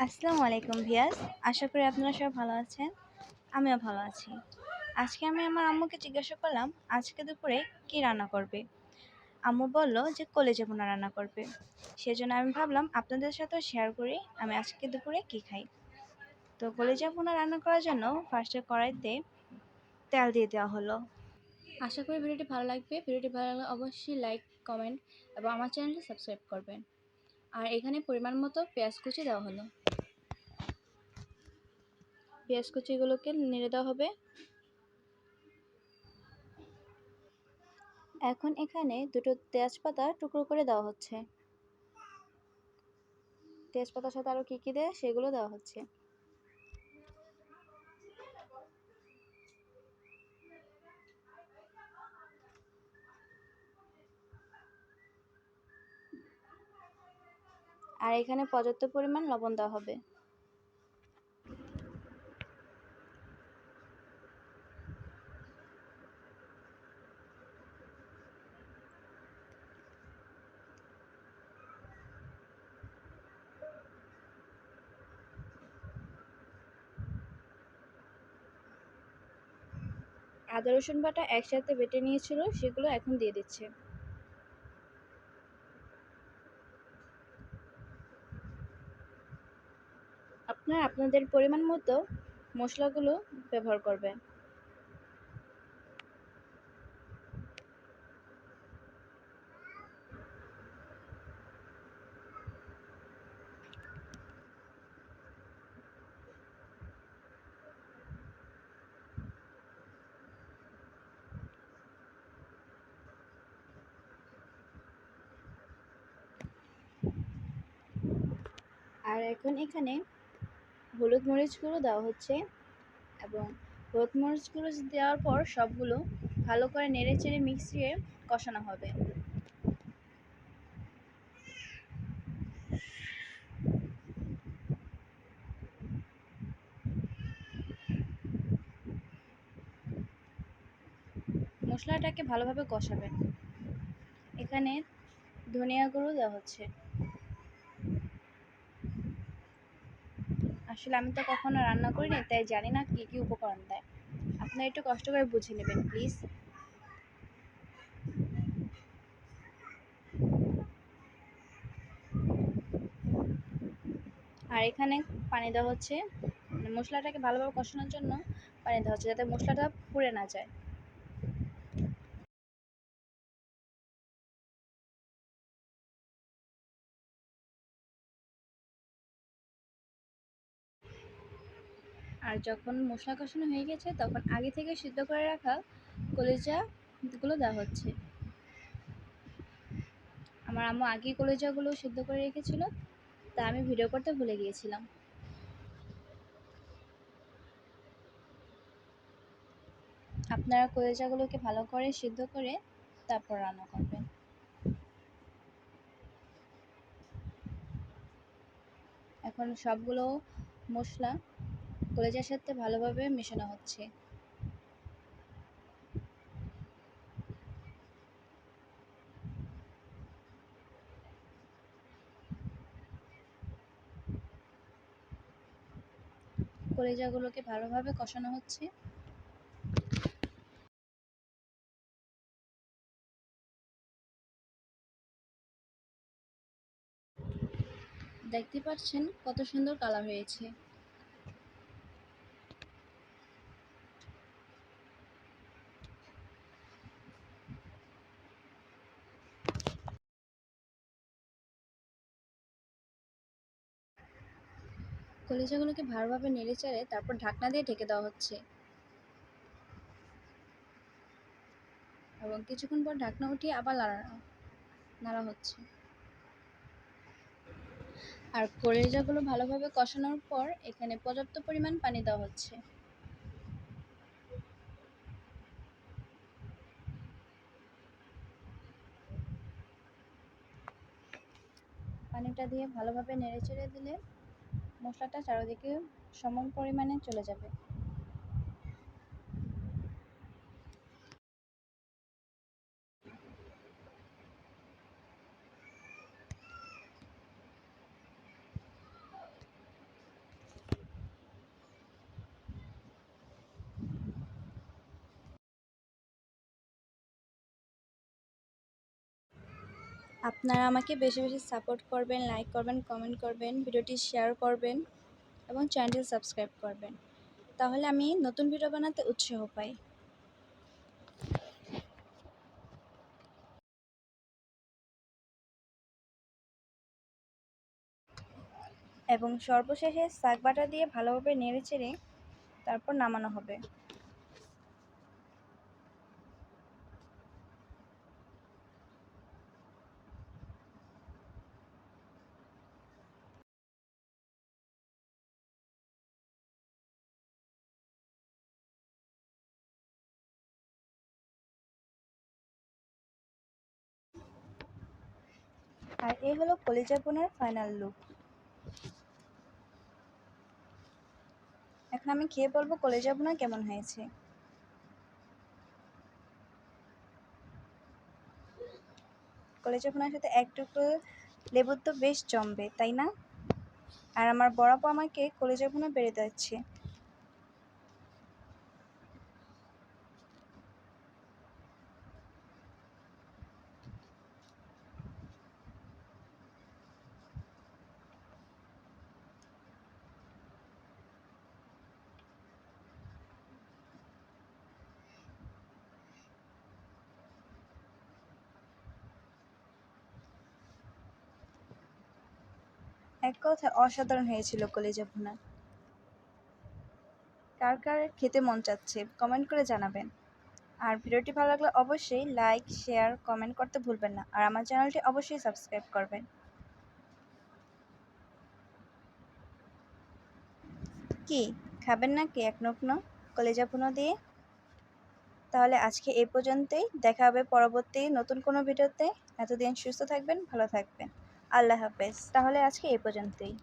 আসসালামু আলাইকুম ভিয়াস। আশা করি আপনারা সবাই ভালো আছেন। আমিও ভালো আছি। আজকে আমি আমার আম্মুকে জিজ্ঞাসা করলাম আজকে দুপুরে কি রান্না করবে। আম্মু বলল যে কলেজা ভুনা রান্না করবে। সেজন্য আমি ভাবলাম আপনাদের সাথেও শেয়ার করি আমি আজকে দুপুরে কি খাই। তো কলেজা ভুনা রান্না করার জন্য ফার্স্টে কড়াইতে তেল দিয়ে দেওয়া হলো। আশা করি ভিডিওটি ভালো লাগবে। ভিডিওটি ভালো লাগলে অবশ্যই লাইক, কমেন্ট এবং আমার চ্যানেলটি সাবস্ক্রাইব করবেন। আর এখানে পরিমাণ মতো পেঁয়াজ কুচি দেওয়া হলো। পেঁয়াজ কুচিগুলোকে নেড়ে দেওয়া হবে। এখন এখানে দুটো তেজপাতা টুকরো করে দেওয়া হচ্ছে। তেজপাতার সাথে আরও কী কী দেয় সেগুলো দেওয়া হচ্ছে। আর এখানে পর্যাপ্ত পরিমাণ লবণ দেওয়া হবে। আদা রসুন বাটা একসাথে বেটে নিয়েছিল সেগুলো এখন দিয়ে দিচ্ছে। আপনাদের পরিমাণ মতো মশলাগুলো ব্যবহার করবেন। আর এখন এখানে হলুদ মরিচ গুঁড়ো দেওয়া হচ্ছে এবং হলুদ মরিচ গুঁড়ো দেওয়ার পর সবগুলো ভালো করে নেড়ে চেড়ে মিশিয়ে কষানো হবে। মশলাটাকে ভালোভাবে কষাবেন। এখানে ধনিয়া গুঁড়ো দেওয়া হচ্ছে। আসলে আমি তো কখনো রান্না করিনি, তাই জানি না কি কি উপকরণ দেয়। আপনারা একটু কষ্ট করে বুঝে নেবেন প্লিজ। আর এখানে পানি দেওয়া হচ্ছে, মানে মশলাটাকে ভালোভাবে কষানোর জন্য পানি দেওয়া হচ্ছে যাতে মশলাটা পুড়ে না যায়। আর যখন মশলা কষানো হয়ে গেছে তখন আগে থেকে সিদ্ধ করে রাখা কলিজাগুলো দেওয়া হচ্ছে। আমার আম্মু আগেই কলিজাগুলো সিদ্ধ করে রেখেছিল, তা আমি ভিডিও করতে ভুলে গিয়েছিলাম। আপনারা কলিজাগুলোকে ভালো করে সিদ্ধ করে তারপর রান্না করবেন। এখন সবগুলো মশলা কলিজার সাথে ভালোভাবে মেশানো হচ্ছে। কলিজাগুলোকে ভালোভাবে কষানো হচ্ছে। দেখতে পাচ্ছেন কত সুন্দর কালার হয়েছে। কলিজাগুলোকে ভালোভাবে নেড়েচেড়ে তারপর ঢাকনা দিয়ে ঢেকে দেওয়া হচ্ছে এবং কিছুক্ষণ পর ঢাকনা উঠিয়ে আবার নাড়া হচ্ছে। আর কলিজাগুলো ভালোভাবে কষানোর পর এখানে পর্যাপ্ত পরিমাণ পানি দেওয়া হচ্ছে। পানিটা দিয়ে ভালোভাবে নেড়েচেড়ে দিলে মশলাটা চারিদিকে সমান পরিমাণে চলে যাবে। আপনারা আমাকে বেশি বেশি সাপোর্ট করবেন, লাইক করবেন, কমেন্ট করবেন, ভিডিওটি শেয়ার করবেন এবং চ্যানেলটি সাবস্ক্রাইব করবেন। তাহলে আমি নতুন ভিডিও বানাতে উৎসাহ পাই। এবং সর্বশেষে শাক বাটা দিয়ে ভালোভাবে নেড়েচেড়ে তারপর নামানো হবে। আর এই হলো কলিজা ভুনার ফাইনাল লুক। এখন আমি খেয়ে বলবো কলিজা ভুনা কেমন হয়েছে। কলিজা ভুনার সাথে এক টুকরো লেবুর তো বেশ জমবে, তাই না? আর আমার বড় আপু আমাকে কলিজা ভুনা বেড়ে দিচ্ছে। এক কথায় অসাধারণ হয়েছিল কলিজা ভুনা। কার কার খেতে মন চাচ্ছে কমেন্ট করে জানাবেন। আর ভিডিওটি ভালো লাগলে অবশ্যই লাইক, শেয়ার, কমেন্ট করতে ভুলবেন না। আর আমার চ্যানেলটি অবশ্যই সাবস্ক্রাইব করবেন। কি খাবেন নাকি এক নগ্ন কলিজা ভুনা দিয়ে? তাহলে আজকে এই পর্যন্তই। দেখা হবে পরবর্তী নতুন কোনো ভিডিওতে। এতদিন সুস্থ থাকবেন, ভালো থাকবেন। আল্লাহ হাফেজ। তাহলে আজকে এই পর্যন্তই।